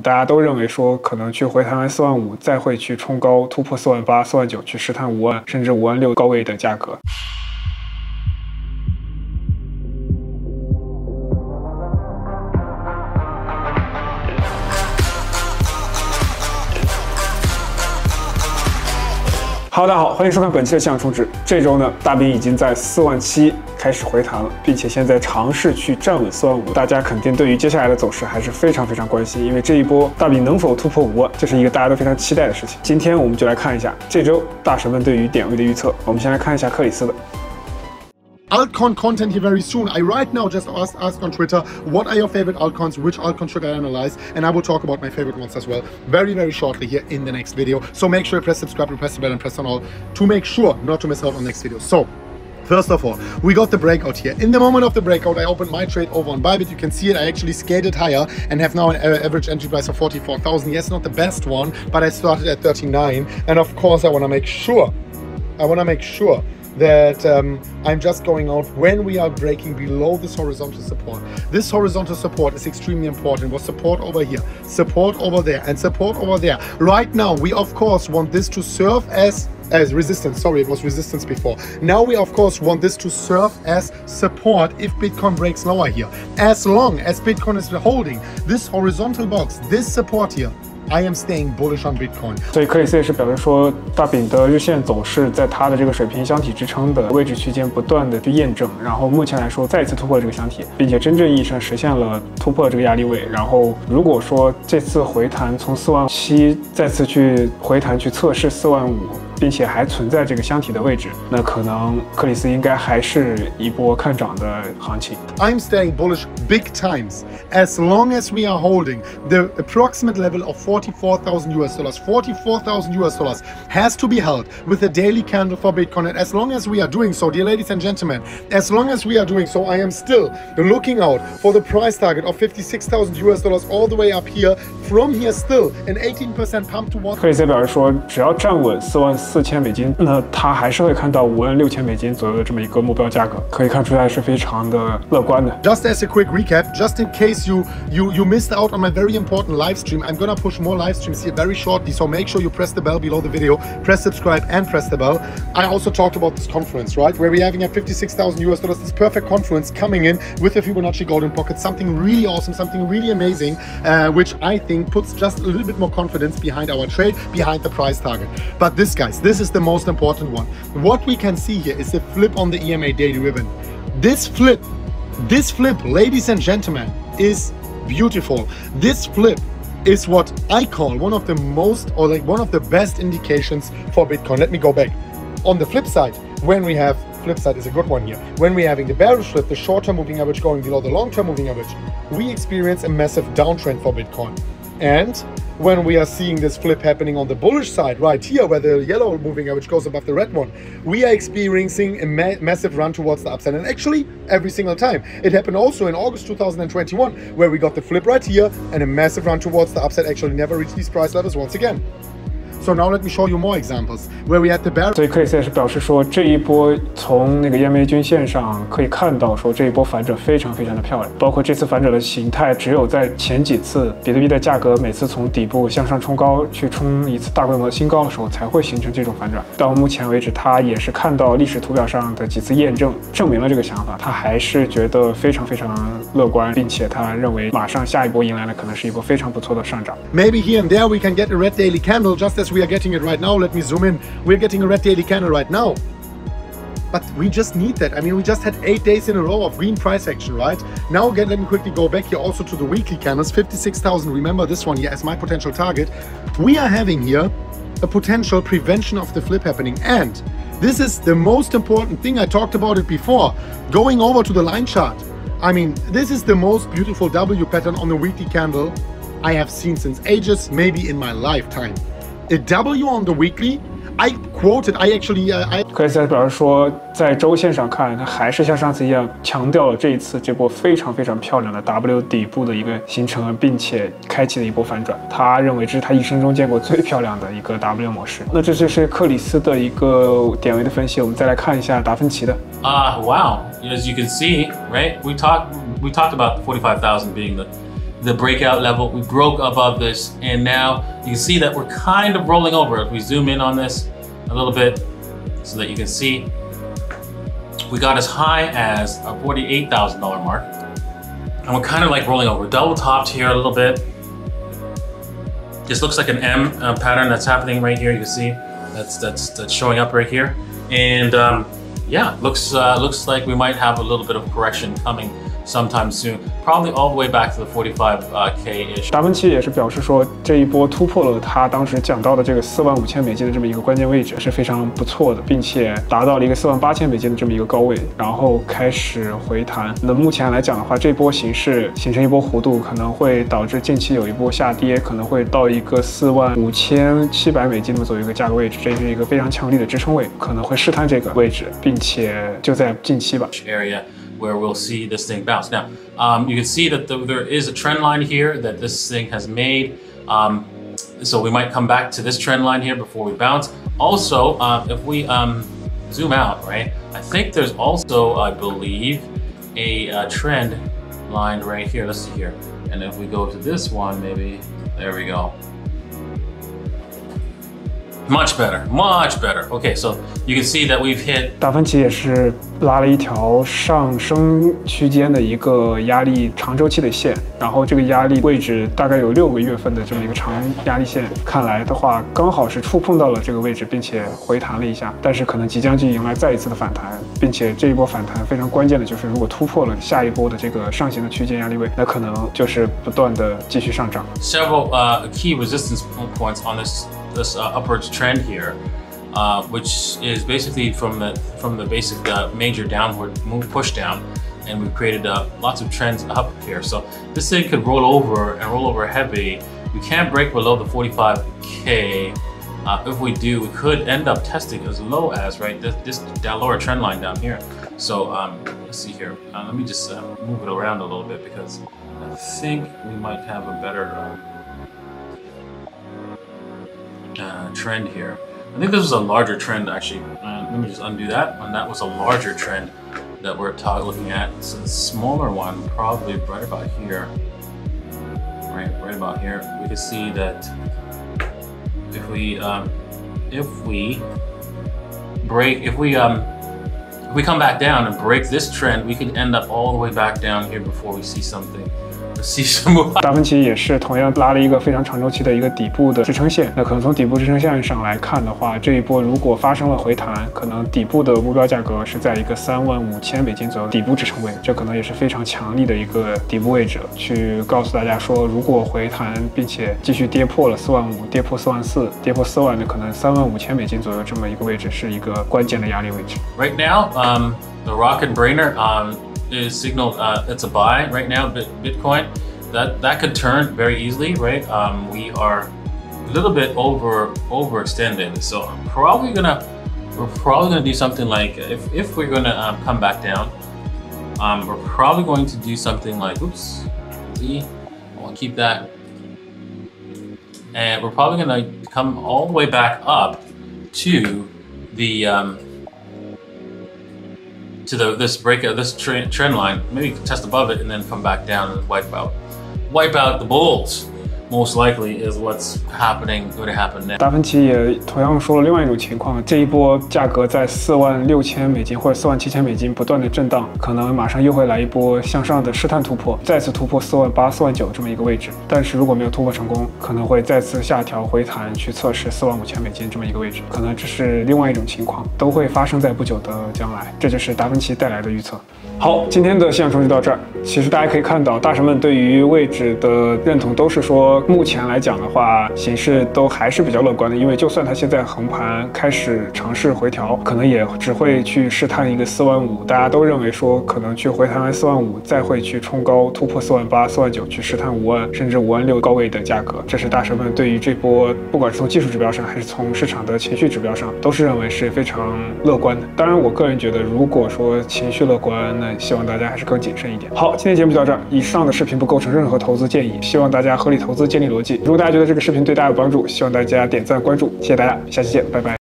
大家都认为说可能去回弹完45000，再会去冲高突破48000、49000，去试探50000甚至56000高位的价格。Hello， 大家好，欢迎收看本期的信仰充值。这周呢，大饼已经在47000开始回弹了，并且现在尝试去站稳45000。大家肯定对于接下来的走势还是非常关心，因为这一波大饼能否突破50000，这是一个大家都非常期待的事情。今天我们就来看一下这周大神们对于点位的预测。我们先来看一下克里斯的。 Altcoin content here very soon. I right now just ask on Twitter, what are your favorite altcoins, which altcoins should I analyze, and I will talk about my favorite ones as well very shortly here in the next video. So make sure you press subscribe, press the bell and press on all to make sure not to miss out on next video. So first of all, we got the breakout here. In the moment of the breakout, I opened my trade over on Bybit. You can see it, I actually skated higher and have now an average entry price of 44,000. Yes, not the best one, but I started at 39. And of course, I want to make sure that I'm just going out when we are breaking below this horizontal support. This horizontal support is extremely important. Was support over here, support over there, and support over there. Right now, we of course want this to serve as resistance. Sorry, it was resistance before. Now we of course want this to serve as support if Bitcoin breaks lower here. As long as Bitcoin is holding this horizontal box, this support here, I am staying bullish on Bitcoin. 所以克里斯也是表示说，大饼的日线走势在它的这个水平箱体支撑的位置区间不断的去验证，然后目前来说再次突破了这个箱体，并且真正意义上实现了突破这个压力位。然后如果说这次回弹从47000再次去回弹去测试45000。 并且还存在这个箱体的位置，那可能克里斯应该还是一波看涨的行情。I'm staying bullish big times as long as we are holding the approximate level of $44,000 US. $44,000 US has to be held with a daily candle for Bitcoin, and as long as we are doing so, dear ladies and gentlemen, as long as we are doing so, I am still looking out for the price target of $56,000 US all the way up here. From here, still an 18% pump towards. 克里斯表示说，只要站稳44000美金，那他还是会看到56000美金左右的这么一个目标价格，可以看出来是非常的乐观的。Just as a quick recap, just in case you missed out on my very important live stream, I'm gonna push more live streams here very shortly. So make sure you press the bell below the video, press subscribe and press the bell. I also talked about this conference, right, where we're having at $56,000 US. This perfect conference coming in with a Fibonacci golden pocket, something really awesome, something really amazing, which I think puts just a little bit more confidence behind our trade, behind the price target. But this, guys, this is the most important one. What we can see here is the flip on the EMA daily ribbon. This flip, ladies and gentlemen, is beautiful. This flip is what I call one of the most, or like one of the best indications for Bitcoin. Let me go back. On the flip side, when we have, flip side is a good one here. When we're having the bearish flip, the short-term moving average going below the long-term moving average, we experience a massive downtrend for Bitcoin. And when we are seeing this flip happening on the bullish side right here, where the yellow moving average goes above the red one, we are experiencing a massive run towards the upside. And actually, every single time. It happened also in August 2021, where we got the flip right here and a massive run towards the upside, actually never reached these price levels once again. So now let me show you more examples where we had the bear. 所以克里斯也是表示说，这一波从那个EMA均线上可以看到，说这一波反转非常的漂亮。包括这次反转的形态，只有在前几次比特币的价格每次从底部向上冲高，去冲一次大规模的新高的时候，才会形成这种反转。到目前为止，他也是看到历史图表上的几次验证，证明了这个想法。他还是觉得非常乐观，并且他认为马上下一波迎来的可能是一波非常不错的上涨。Maybe here and there we can get a red daily candle, just as we are getting it right now. Let me zoom in. We're getting a red daily candle right now. But we just need that. I mean, we just had 8 days in a row of green price action, right? Now again, let me quickly go back here also to the weekly candles. 56,000, remember this one here as my potential target. We are having here a potential prevention of the flip happening. And this is the most important thing. I talked about it before. Going over to the line chart. I mean, this is the most beautiful W pattern on the weekly candle I have seen since ages, maybe in my lifetime. A W on the weekly, I quoted, I actually, 克里斯表示说，在周线上看，他还是像上次一样强调了这一次这波非常漂亮的 W 底部的一个形成，并且开启了一波反转。他认为这是他一生中见过最漂亮的一个 W 模式。那这就是克里斯的一个点位的分析。我们再来看一下达芬奇的。Wow. As you can see, right? We talked about 45,000 being the breakout level. We broke above this, and now you can see that we're kind of rolling over. If we zoom in on this a little bit so that you can see, we got as high as a $48,000 mark, and we're kind of like rolling over. Double topped here a little bit. This looks like an M pattern that's happening right here. You can see that's showing up right here, and yeah, looks like we might have a little bit of correction coming sometime soon, probably all the way back to the 45K-ish. 达芬奇也是表示说，这一波突破了他当时讲到的这个$45,000的这么一个关键位置，是非常不错的，并且达到了一个$48,000的这么一个高位，然后开始回弹。那目前来讲的话，这波形势形成一波弧度，可能会导致近期有一波下跌，可能会到一个$45,700那么左右一个价格位置，这是一个非常强力的支撑位，可能会试探这个位置，并且就在近期吧。Where we'll see this thing bounce. Now, you can see that there is a trend line here that this thing has made. So we might come back to this trend line here before we bounce. Also, if we zoom out, right, I think there's also, I believe, a trend line right here. Let's see here. And if we go to this one, maybe, there we go. Much better, much better. Okay, so you can see that we've hit. 达芬奇也是拉了一条上升区间的一个压力长周期的线，然后这个压力位置大概有6个月份的这么一个长压力线，看来的话刚好是触碰到了这个位置，并且回弹了一下，但是可能即将去迎来再一次的反弹，并且这一波反弹非常关键的就是如果突破了下一波的这个上行的区间压力位，那可能就是不断的继续上涨。Several key resistance points on this upwards trend here, which is basically from the basic major downward move push down, and we've created lots of trends up here. So this thing could roll over and roll over heavy. We can't break below the 45K. If we do, we could end up testing as low as this lower trend line down here. So let's see here. Let me just move it around a little bit because I think we might have a better trend here. I think this was a larger trend actually. Let me just undo that. And that was a larger trend that we're looking at. So the smaller one, probably right about here. Right about here. We can see that if we come back down and break this trend, we can end up all the way back down here before we see something. 达芬奇也是同样拉了一个非常长周期的一个底部的支撑线，那可能从底部支撑线上来看的话，这一波如果发生了回弹，可能底部的目标价格是在一个$35,000左右底部支撑位，这可能也是非常强力的一个底部位置，去告诉大家说，如果回弹并且继续跌破了45,000，跌破44,000，跌破4万，那可能$35,000左右这么一个位置是一个关键的压力位置。Right now, the Rocket Brainer is signaled it's a buy right now. Bitcoin that could turn very easily, right? We are a little bit overextended, so we're probably gonna do something like if we're gonna come back down, we're probably going to do something like oops, see, I'll keep that, and we're probably gonna come all the way back up to the this breakout, this trend line, maybe test above it and then come back down and wipe out the bulls. Most likely is what's going to happen now. 达芬奇也同样说了另外一种情况，这一波价格在$46,000或者$47,000不断的震荡，可能马上又会来一波向上的试探突破，再次突破48,000、49,000这么一个位置。但是如果没有突破成功，可能会再次下调回弹去测试$45,000这么一个位置，可能这是另外一种情况，都会发生在不久的将来。这就是达芬奇带来的预测。好，今天的信仰充值到这儿。其实大家可以看到，大神们对于位置的认同都是说，目前来讲的话，形势都还是比较乐观的。因为就算它现在横盘开始尝试回调，可能也只会去试探一个45,000。大家都认为说，可能去回弹完45,000，再会去冲高突破48,000、49,000，去试探5万甚至56000高位的价格。这是大神们对于这波，不管是从技术指标上，还是从市场的情绪指标上，都是认为是非常乐观的。当然，我个人觉得，如果说情绪乐观，那希望大家还是更谨慎一点。好，今天节目就到这儿。以上的视频不构成任何投资建议，希望大家合理投资，建立逻辑。如果大家觉得这个视频对大家有帮助，希望大家点赞关注，谢谢大家，下期见，拜拜。